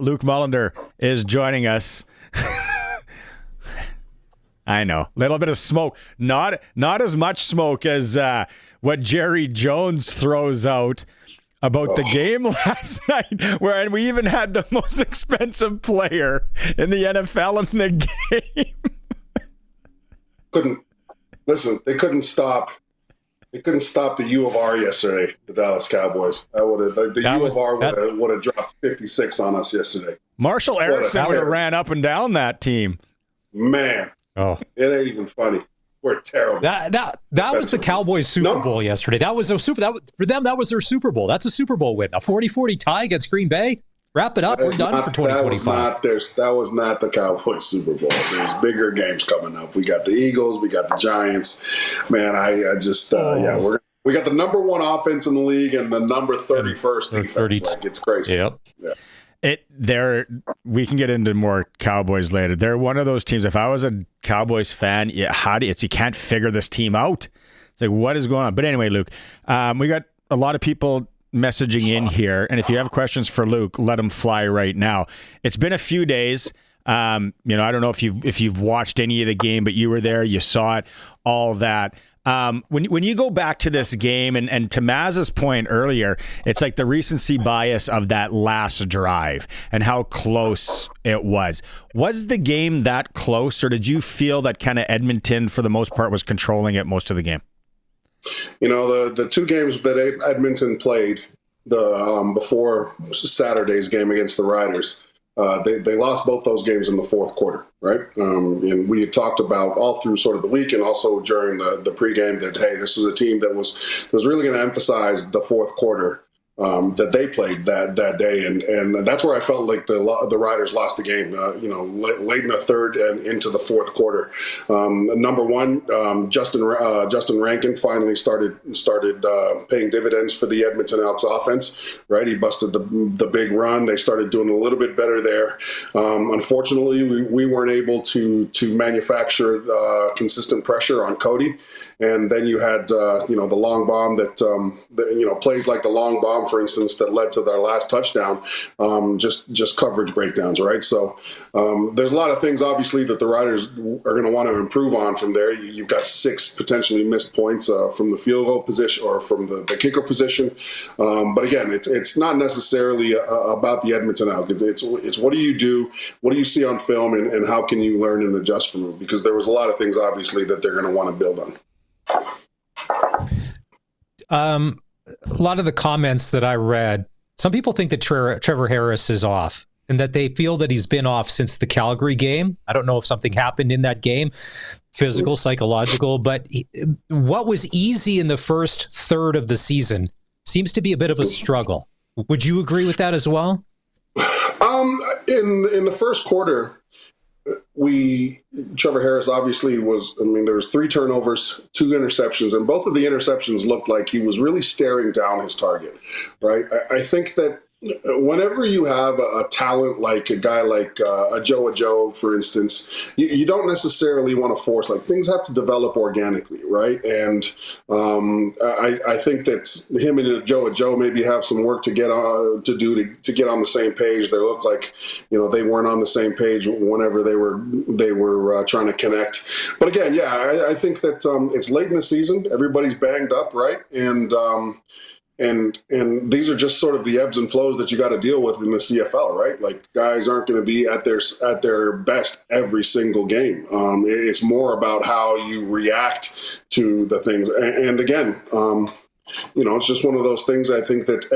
Luc Mullinder is joining us. I know, a little bit of smoke, not as much smoke as what Jerry Jones throws out about the game last night, where we even had the most expensive player in the NFL in the game. They couldn't stop the U of R yesterday, the Dallas Cowboys. U of R would have dropped 56 on us yesterday. Marshall Erickson would have ran up and down that team. Man, it ain't even funny. We're terrible. That was the Cowboys Super Bowl yesterday. That was for them. That was their Super Bowl. That's a Super Bowl win. A 40-40 tie against Green Bay. Wrap it up. We're done for 2025. That was not the Cowboys Super Bowl. There's bigger games coming up. We got the Eagles. We got the Giants. Man, we got the number 1 offense in the league and the number 31st defense. Like, it's crazy. Yep. Yeah. We can get into more Cowboys later. They're one of those teams. If I was a Cowboys fan, you can't figure this team out. It's like, what is going on? But anyway, Luke, we got a lot of people messaging in here, and if you have questions for Luke, let them fly right now. It's been a few days. I don't know if you've watched any of the game, but you were there, you saw it, all that. When you go back to this game, and to Maz's point earlier, it's like the recency bias of that last drive and how close it was. Was the game that close, or did you feel that kind of Edmonton, for the most part, was controlling it most of the game? The 2 games that Edmonton played before Saturday's game against the Riders, they lost both those games in the fourth quarter, right? And we had talked about all through sort of the week and also during the pregame that, hey, this was a team that was really going to emphasize the fourth quarter that they played that day, and that's where I felt like the Riders lost the game. Late in the third and into the fourth quarter. Number one, Justin Rankin finally started paying dividends for the Edmonton Elks offense. Right, he busted the big run. They started doing a little bit better there. Unfortunately, we weren't able to manufacture consistent pressure on Cody. And then you had, the long bomb that plays like the long bomb, for instance, that led to their last touchdown, just coverage breakdowns, right? So there's a lot of things, obviously, that the Riders are going to want to improve on from there. You've got 6 potentially missed points from the field goal position or from the kicker position. But again, it's not necessarily about the Edmonton Elks. It's what do you do? What do you see on film? And how can you learn and adjust from it? Because there was a lot of things, obviously, that they're going to want to build on. A lot of the comments that I read, some people think that Trevor Harris is off and that they feel that he's been off since the Calgary game. I don't know if something happened in that game, physical, psychological, but what was easy in the first third of the season seems to be a bit of a struggle. Would you agree with that as well? In the first quarter, Trevor Harris obviously there was 3 turnovers, 2 interceptions, and both of the interceptions looked like he was really staring down his target, right? I think that whenever you have a talent like a guy like a Joe, for instance, you don't necessarily want to force, like, things have to develop organically, right? And I think that him and Joe maybe have some work to get on to get on the same page. They look like they weren't on the same page whenever they were trying to connect. But again, yeah, I think that it's late in the season. Everybody's banged up, right? And these are just sort of the ebbs and flows that you got to deal with in the CFL, right? Like, guys aren't going to be at their best every single game. It's more about how you react to the things. And again, it's just one of those things. I think that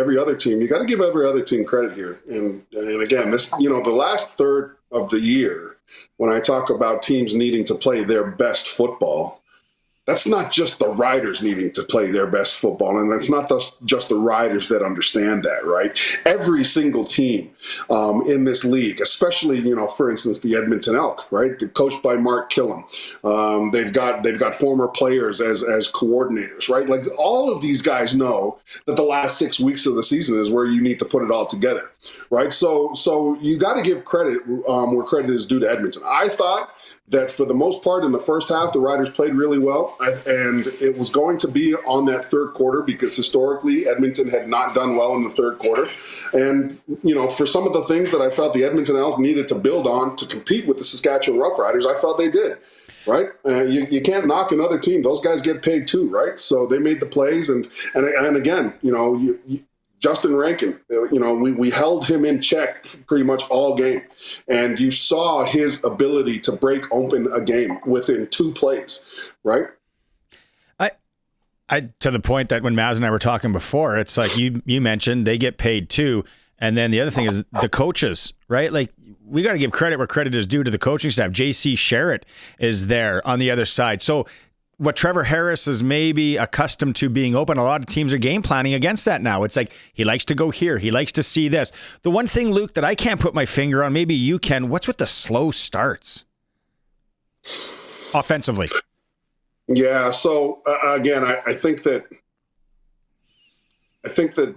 you got to give every other team credit here. And again, this, the last third of the year, when I talk about teams needing to play their best football, that's not just the Riders needing to play their best football, and it's not just the Riders that understand that, right? Every single team in this league, especially, for instance, the Edmonton Elk, right? Coached by Mark Killam. They've got former players as coordinators, right? Like, all of these guys know that the last 6 weeks of the season is where you need to put it all together. right? So you got to give credit where credit is due to Edmonton. I thought that for the most part in the first half, the Riders played really well, and it was going to be on that third quarter because historically Edmonton had not done well in the third quarter. And, for some of the things that I felt the Edmonton Elks needed to build on to compete with the Saskatchewan Roughriders, I felt they did. Right, you can't knock another team; those guys get paid too, right? So they made the plays, and again, Justin Rankin, we held him in check pretty much all game, and you saw his ability to break open a game within 2 plays, right? I to the point that when Maz and I were talking before, it's like you mentioned they get paid too. And then the other thing is the coaches, right? Like, we got to give credit where credit is due to the coaching staff. JC Sherritt is there on the other side. So what Trevor Harris is maybe accustomed to being open, a lot of teams are game planning against that now. It's like he likes to go here. He likes to see this. The one thing, Luke, that I can't put my finger on, maybe you can, what's with the slow starts offensively? Yeah, so again, I think that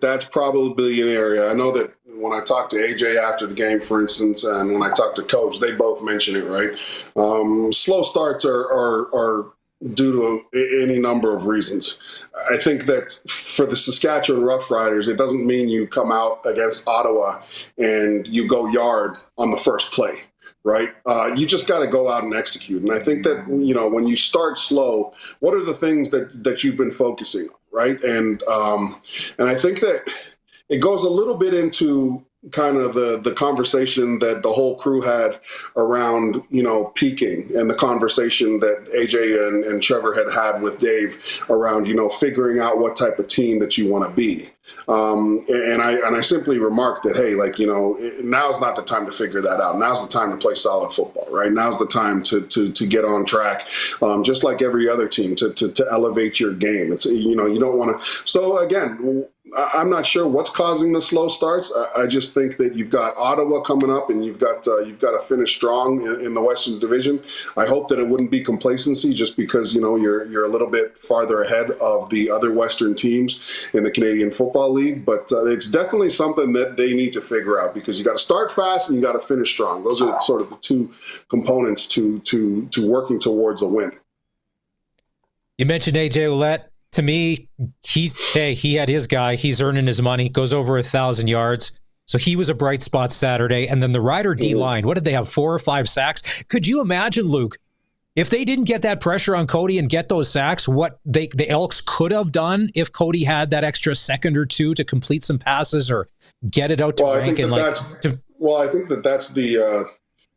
that's probably an area. I know that when I talked to AJ after the game, for instance, and when I talked to Coach, they both mention it, right? Slow starts are due to any number of reasons. I think that for the Saskatchewan Roughriders, it doesn't mean you come out against Ottawa and you go yard on the first play. Right, you just got to go out and execute. And I think that when you start slow, what are the things that you've been focusing on, right? And I think that it goes a little bit into kind of the conversation that the whole crew had around peaking, and the conversation that AJ and Trevor had with Dave around figuring out what type of team that you want to be. And I simply remarked that, hey, now's not the time to figure that out. Now's the time to play solid football, right? Now's the time to get on track, just like every other team, to elevate your game. It's you don't want to. So again, I'm not sure what's causing the slow starts. I just think that you've got Ottawa coming up, and you've got to finish strong in the Western Division. I hope that it wouldn't be complacency, just because you're a little bit farther ahead of the other Western teams in the Canadian Football League. But it's definitely something that they need to figure out, because you got to start fast and you got to finish strong. Those are sort of the 2 components to working towards a win. You mentioned AJ Ouellette. To me, he had his guy. He's earning his money, goes over 1,000 yards. So he was a bright spot Saturday. And then the Rider D-line, what did they have, 4 or 5 sacks? Could you imagine, Luke, if they didn't get that pressure on Cody and get those sacks, what the Elks could have done if Cody had that extra second or 2 to complete some passes or get it out to Rank?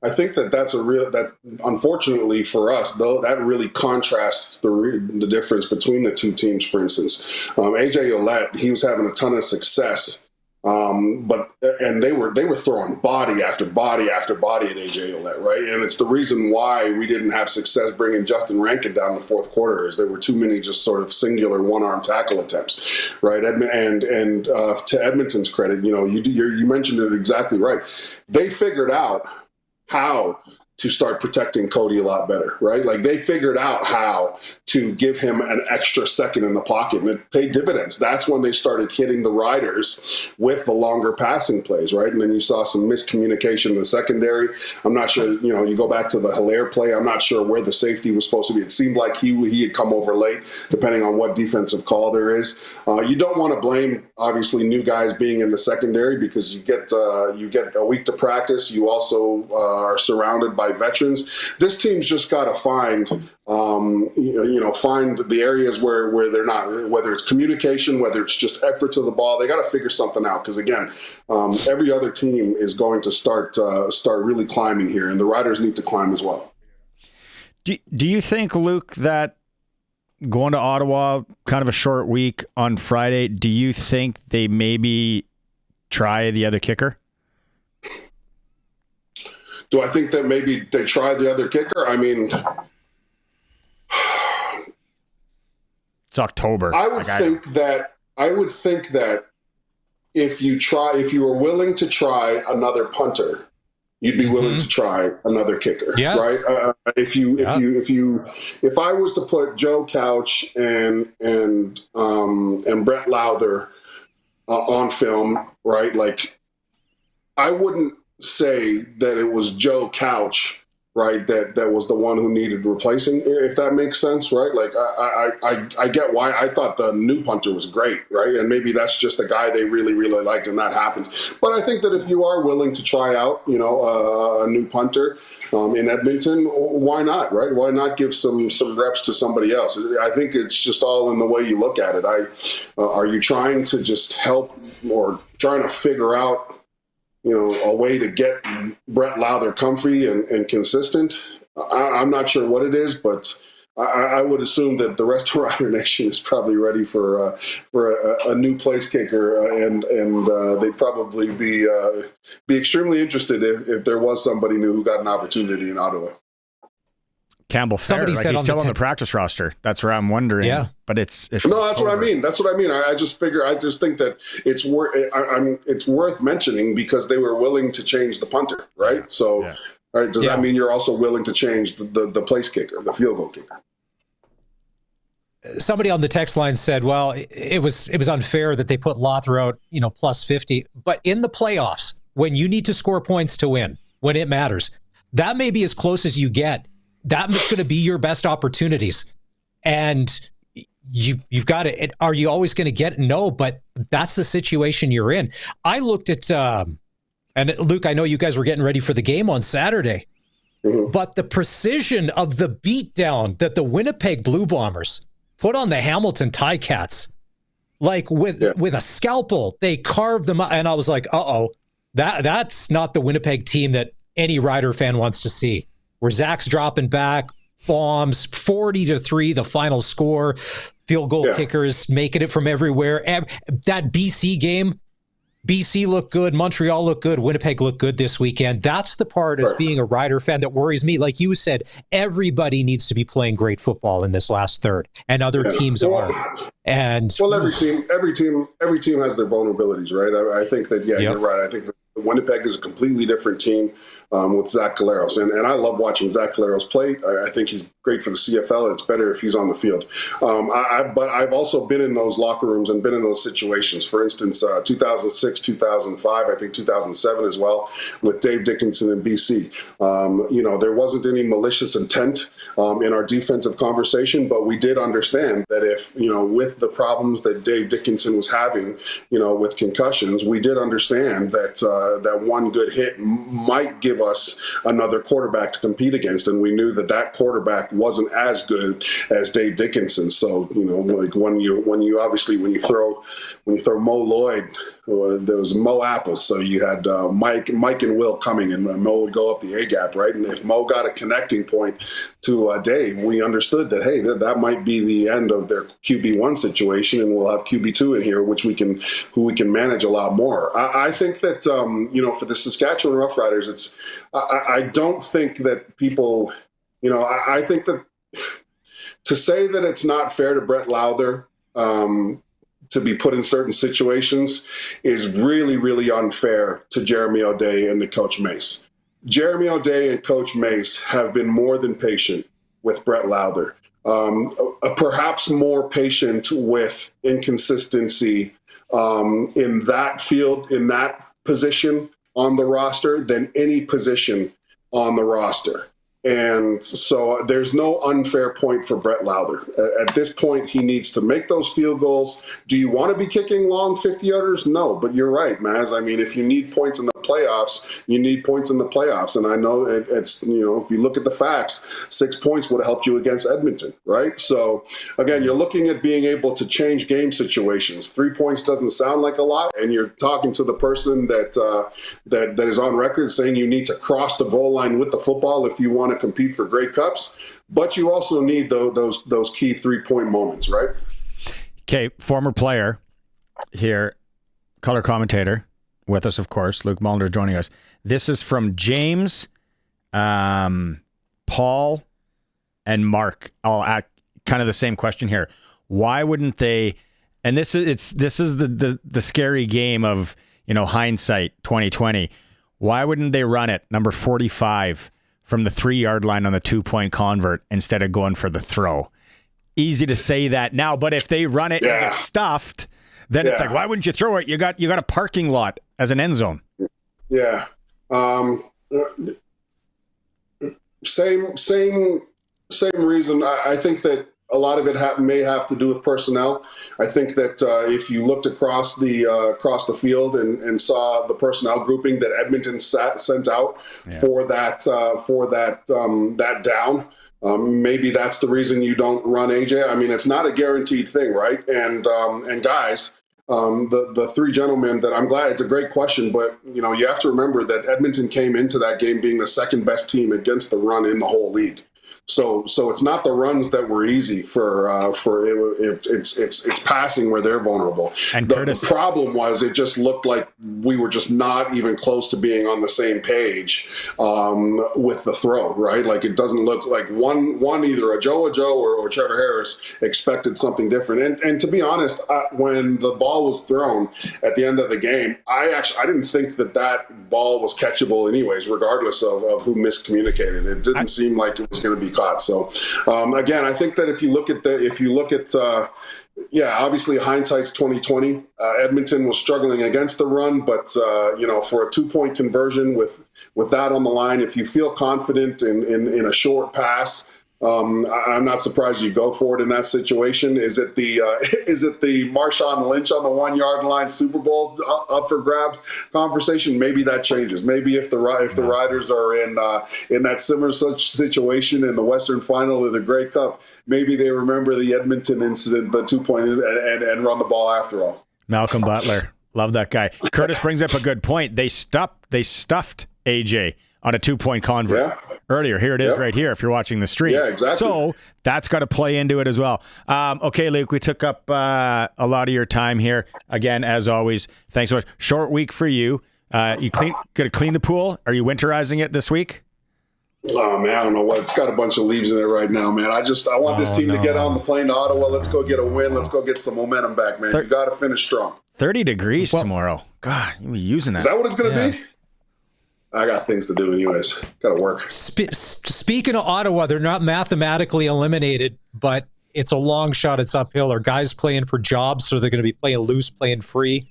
I think that's that unfortunately for us, though, that really contrasts the difference between the 2 teams. For instance, AJ Ouellette, he was having a ton of success, but they were throwing body after body after body at AJ Ouellette, right? And it's the reason why we didn't have success bringing Justin Rankin down in the fourth quarter, is there were too many just sort of singular one-arm tackle attempts, right? And to Edmonton's credit, you mentioned it exactly right. They figured out how to start protecting Cody a lot better, right? Like, they figured out how to give him an extra second in the pocket, and it paid dividends. That's when they started hitting the Riders with the longer passing plays, right? And then you saw some miscommunication in the secondary. I'm not sure, you go back to the Hilaire play, I'm not sure where the safety was supposed to be. It seemed like he had come over late, depending on what defensive call there is. You don't want to blame, obviously, new guys being in the secondary, because you get a week to practice. You also are surrounded by veterans. This team's just got to find the areas where they're not, whether it's communication, whether it's just effort to the ball. They got to figure something out, because again, every other team is going to start really climbing here, and the Riders need to climb as well. Do you think, Luke, that going to Ottawa, kind of a short week on Friday, do you think they maybe try the other kicker? Do I think that maybe they try the other kicker? I mean, it's October. I would think that if you were willing to try another punter, you'd be willing to try another kicker, yes. Right? If I was to put Joe Couch and Brett Lowther on film, right? Like, I wouldn't say that it was Joe Couch, right, that was the one who needed replacing, if that makes sense, right? Like, I get why. I thought the new punter was great, right? And maybe that's just a guy they really, really liked, and that happens. But I think that if you are willing to try out, a new punter in Edmonton, why not, right? Why not give some reps to somebody else? I think it's just all in the way you look at it. Are you trying to just help or trying to figure out a way to get Brett Lowther comfy and consistent? I'm not sure what it is, but I would assume that the rest of Rider Nation is probably ready for a new place kicker, and they'd probably be extremely interested if there was somebody new who got an opportunity in Ottawa. Campbell Fair, he's still on the practice roster. That's where I'm wondering. Yeah, but it's no, that's what I mean. That's what I mean. I just think that it's worth mentioning because they were willing to change the punter, right? So, all right, does that mean you're also willing to change the place kicker, the field goal kicker? Somebody on the text line said, "Well, it was unfair that they put Lowther out, plus 50, but in the playoffs, when you need to score points to win, when it matters, that may be as close as you get. That's going to be your best opportunities. And you've got it. Are you always going to get it? No, but that's the situation you're in." I looked at, and Luke, I know you guys were getting ready for the game on Saturday, but the precision of the beatdown that the Winnipeg Blue Bombers put on the Hamilton Ticats, like with a scalpel, they carved them up. And I was like, that's not the Winnipeg team that any Rider fan wants to see. Where Zach's dropping back, bombs, 40-3, the final score, field goal kickers making it from everywhere. That BC game, BC looked good, Montreal looked good, Winnipeg looked good this weekend. That's the part as being a Rider fan that worries me. Like you said, everybody needs to be playing great football in this last third, and other teams are. And every team has their vulnerabilities, right? I think that you're right. I think that Winnipeg is a completely different team. With Zach Collaros. And I love watching Zach Collaros play. I think he's great for the CFL. It's better if he's on the field. But I've also been in those locker rooms and been in those situations. For instance, 2006, 2005, I think 2007 as well, with Dave Dickinson in BC. There wasn't any malicious intent in our defensive conversation, but we did understand that if, with the problems that Dave Dickinson was having, with concussions, we did understand that one good hit might give us another quarterback to compete against, and we knew that quarterback wasn't as good as Dave Dickinson. So like when you throw Mo Lloyd, there was Mo Apples, so you had Mike and Will coming, and Mo would go up the A gap, right? And if Mo got a connecting point to Dave, we understood that that might be the end of their QB1 situation, and we'll have QB2 in here, who we can manage a lot more. I think that for the Saskatchewan Roughriders, I don't think that people, I think that to say that it's not fair to Brett Lowther to be put in certain situations is really, really unfair to Jeremy O'Day and to Coach Mace. Jeremy O'Day and Coach Mace have been more than patient with Brett Lowther, perhaps more patient with inconsistency in that field, in that position on the roster than any position on the roster. And so there's no unfair point for Brett Lowther. At this point, he needs to make those field goals. Do you want to be kicking long 50-yarders? No, but you're right, Maz. I mean, if you need points in the playoffs, you need points in the playoffs. And I know it's, if you look at the facts, 6 points would have helped you against Edmonton, right? So, again, you're looking at being able to change game situations. 3 points doesn't sound like a lot, and you're talking to the person that is on record saying you need to cross the goal line with the football if you want to compete for Grey Cups, but you also need those key 3-point moments, right? Okay, former player here, color commentator with us, of course. Luc Mullinder joining us. This is from James, Paul, and Mark. I'll ask kind of the same question here. Why wouldn't they? And this is the scary game of hindsight 2020. Why wouldn't they run it number 45? From the 3-yard line on the 2-point convert instead of going for the throw? Easy to say that now, but if they run it and get stuffed, then it's like, why wouldn't you throw it? You got a parking lot as an end zone. Yeah. Same reason. I think that a lot of it may have to do with personnel. I think that if you looked across the field and saw the personnel grouping that Edmonton sent out for that down, maybe that's the reason you don't run AJ. I mean, it's not a guaranteed thing, right? And guys. The three gentlemen that I'm glad, it's a great question, but you have to remember that Edmonton came into that game being the second best team against the run in the whole league. So it's not the runs that were easy it's passing where they're vulnerable. And the problem was it just looked like we were just not even close to being on the same page with the throw, right? Like it doesn't look like one either a Joe or Trevor Harris expected something different. And to be honest, when the ball was thrown at the end of the game, I didn't think that ball was catchable anyways, regardless of who miscommunicated. It didn't seem like it was going to be caught. So again, I think that if you look at obviously hindsight's 2020. Edmonton was struggling against the run, but for a 2-point conversion with that on the line, if you feel confident in a short pass, I'm not surprised you go for it in that situation. Is it the Marshawn Lynch on the 1-yard line Super Bowl up for grabs conversation? Maybe that changes. Maybe if the Riders are in that similar such situation in the Western Final of the Grey Cup, maybe they remember the Edmonton incident, the 2-point and run the ball after all. Malcolm Butler, love that guy. Curtis brings up a good point. They stuffed AJ on a 2-point convert earlier. Here it is right here if you're watching the stream. Yeah, exactly. So that's got to play into it as well. Okay, Luke, we took up a lot of your time here. Again, as always, thanks so much. Short week for you. You going to clean the pool? Are you winterizing it this week? Oh, man, I don't know what. It's got a bunch of leaves in it right now, man. I want this team to get on the plane to Ottawa. Let's go get a win. Let's go get some momentum back, man. You got to finish strong. 30 degrees tomorrow. God, you'll be using that. Is that what it's going to be? I got things to do anyways. Got to work. Speaking of Ottawa, they're not mathematically eliminated, but it's a long shot. It's uphill. Are guys playing for jobs, so they're going to be playing loose, playing free?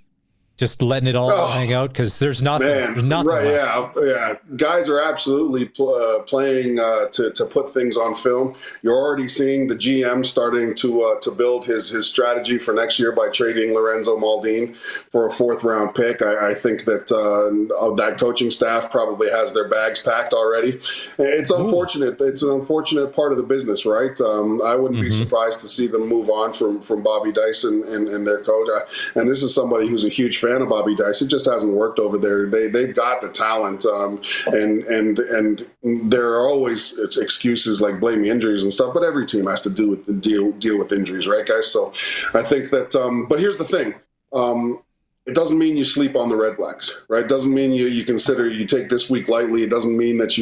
Just letting it all hang out because there's nothing. Man, there's nothing right? left. Yeah. Guys are absolutely playing to put things on film. You're already seeing the GM starting to build his strategy for next year by trading Lorenzo Maldini for a 4th-round pick. I think that that coaching staff probably has their bags packed already. It's unfortunate. It's an unfortunate part of the business, right? I wouldn't be surprised to see them move on from Bobby Dyson and their coach. And this is somebody who's a huge fan of Bobby Dyson. It just hasn't worked over there. They've got the talent, and there are always excuses like blaming injuries and stuff. But every team has to deal with injuries, right, guys? So I think that. But here's the thing. It doesn't mean you sleep on the Red Blacks, right? It doesn't mean you consider you take this week lightly. It doesn't mean that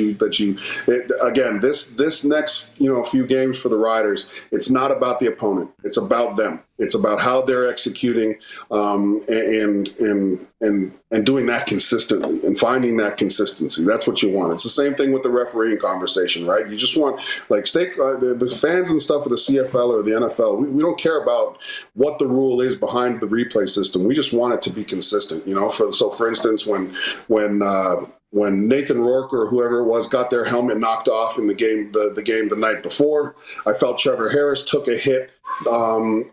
again, this next few games for the Riders, it's not about the opponent. It's about them. It's about how they're executing and doing that consistently and finding that consistency. That's what you want. It's the same thing with the refereeing conversation, right? You just want the fans and stuff of the CFL or the NFL. We don't care about what the rule is behind the replay system. We just want it to be consistent. For instance, when Nathan Rourke or whoever it was got their helmet knocked off in the game the night before, I felt Trevor Harris took a hit on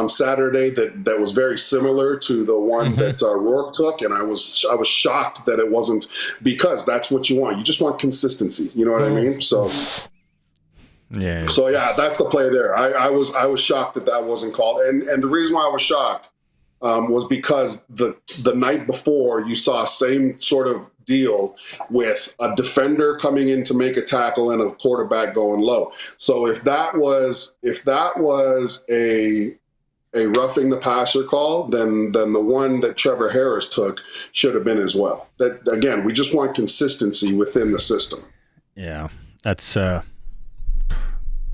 Saturday that was very similar to the one that Rourke took, and I was shocked that it wasn't, because that's what you want. You just want consistency. You know what I mean? So that's the play there. I was shocked that wasn't called, and the reason why I was shocked was because the night before you saw same sort of deal with a defender coming in to make a tackle and a quarterback going low. So if that was a roughing the passer call, then the one that Trevor Harris took should have been as well. That, again, we just want consistency within the system. Yeah, that's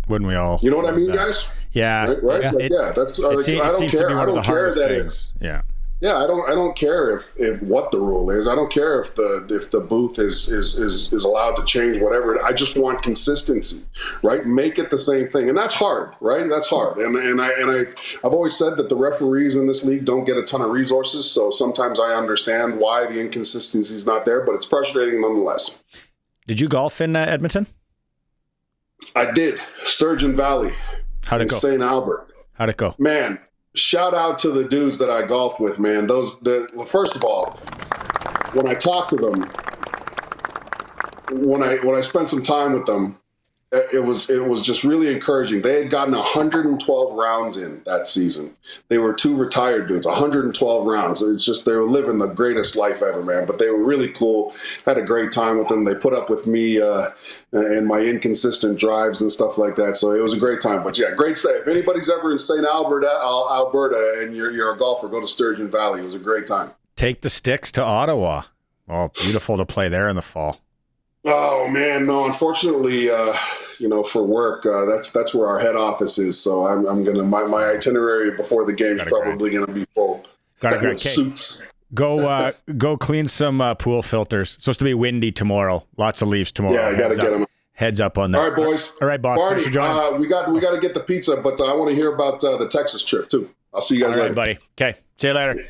wouldn't we all? You know what I mean, guys? Yeah, right. Yeah. That's. It I don't seems care. to be one I of the don't care hardest that things. Yeah. Yeah, I don't care if what the rule is. I don't care if the booth is allowed to change whatever. I just want consistency, right? Make it the same thing, and that's hard, right? That's hard. And I've always said that the referees in this league don't get a ton of resources, so sometimes I understand why the inconsistency is not there, but it's frustrating nonetheless. Did you golf in Edmonton? I did. Sturgeon Valley. How'd it go? St. Albert. How'd it go? Man. Shout out to the dudes that I golfed with, man. First of all, when I talked to them, when I spent some time with them, it was just really encouraging. They had gotten 112 rounds in that season. They were two retired dudes, 112 rounds. It's just they were living the greatest life ever, man. But they were really cool. Had a great time with them. They put up with me and my inconsistent drives and stuff like that. So it was a great time. But yeah, great stay. If anybody's ever in St. Alberta, and you're a golfer, go to Sturgeon Valley. It was a great time. Take the sticks to Ottawa. Oh, beautiful to play there in the fall. Oh man, no. Unfortunately, for work, that's where our head office is. So I'm gonna my itinerary before the game is probably gonna be full. Got it. Suits. Go clean some pool filters. It's supposed to be windy tomorrow. Lots of leaves tomorrow. Yeah, I gotta get them. Heads up on that. All right, boys. All right, boss. Barney, Thanks for joining. we got to get the pizza, but I want to hear about the Texas trip too. I'll see you guys later, buddy. Okay, see you later.